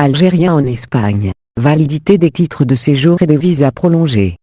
algériens en Espagne. Validité des titres de séjour et des visas prolongés.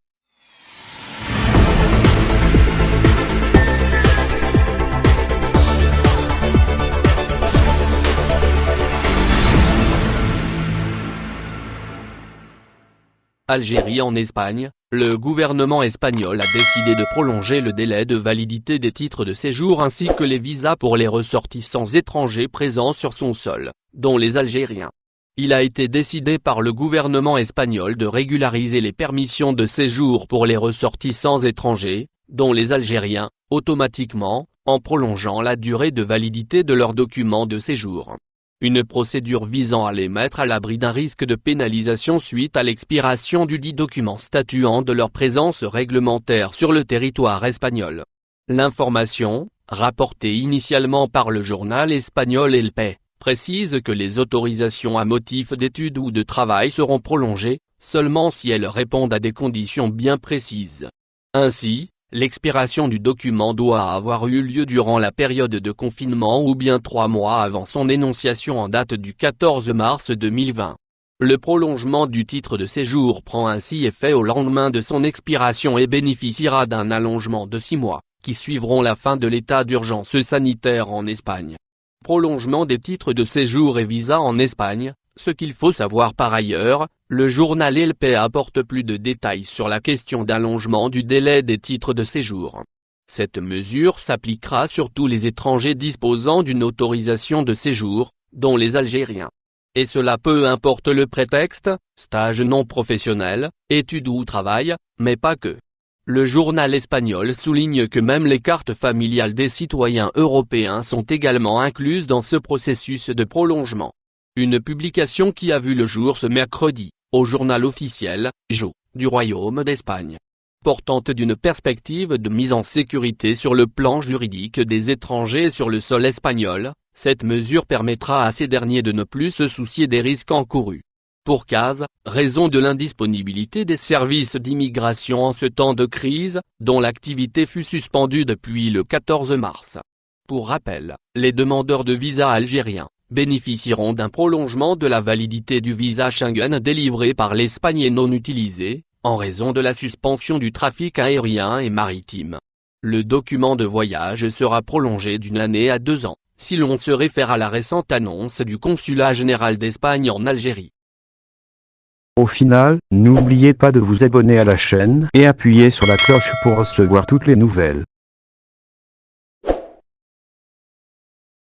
Algérie en Espagne, le gouvernement espagnol a décidé de prolonger le délai de validité des titres de séjour ainsi que les visas pour les ressortissants étrangers présents sur son sol, dont les Algériens. Il a été décidé par le gouvernement espagnol de régulariser les permissions de séjour pour les ressortissants étrangers, dont les Algériens, automatiquement, en prolongeant la durée de validité de leurs documents de séjour. Une procédure visant à les mettre à l'abri d'un risque de pénalisation suite à l'expiration du dit document statuant de leur présence réglementaire sur le territoire espagnol. L'information, rapportée initialement par le journal espagnol El País, précise que les autorisations à motif d'études ou de travail seront prolongées, seulement si elles répondent à des conditions bien précises. Ainsi, l'expiration du document doit avoir eu lieu durant la période de confinement ou bien 3 mois avant son énonciation en date du 14 mars 2020. Le prolongement du titre de séjour prend ainsi effet au lendemain de son expiration et bénéficiera d'un allongement de 6 mois, qui suivront la fin de l'état d'urgence sanitaire en Espagne. Prolongement des titres de séjour et visas en Espagne. Ce qu'il faut savoir par ailleurs, le journal El País apporte plus de détails sur la question d'allongement du délai des titres de séjour. Cette mesure s'appliquera sur tous les étrangers disposant d'une autorisation de séjour, dont les Algériens. Et cela peu importe le prétexte, stage non professionnel, études ou travail, mais pas que. Le journal espagnol souligne que même les cartes familiales des citoyens européens sont également incluses dans ce processus de prolongement. Une publication qui a vu le jour ce mercredi, au journal officiel, Jo, du Royaume d'Espagne. Portante d'une perspective de mise en sécurité sur le plan juridique des étrangers sur le sol espagnol, cette mesure permettra à ces derniers de ne plus se soucier des risques encourus. Pour cause, raison de l'indisponibilité des services d'immigration en ce temps de crise, dont l'activité fut suspendue depuis le 14 mars. Pour rappel, les demandeurs de visa algériens bénéficieront d'un prolongement de la validité du visa Schengen délivré par l'Espagne et non utilisé, en raison de la suspension du trafic aérien et maritime. Le document de voyage sera prolongé d'1 année à 2 ans, si l'on se réfère à la récente annonce du Consulat général d'Espagne en Algérie. Au final, n'oubliez pas de vous abonner à la chaîne et appuyer sur la cloche pour recevoir toutes les nouvelles.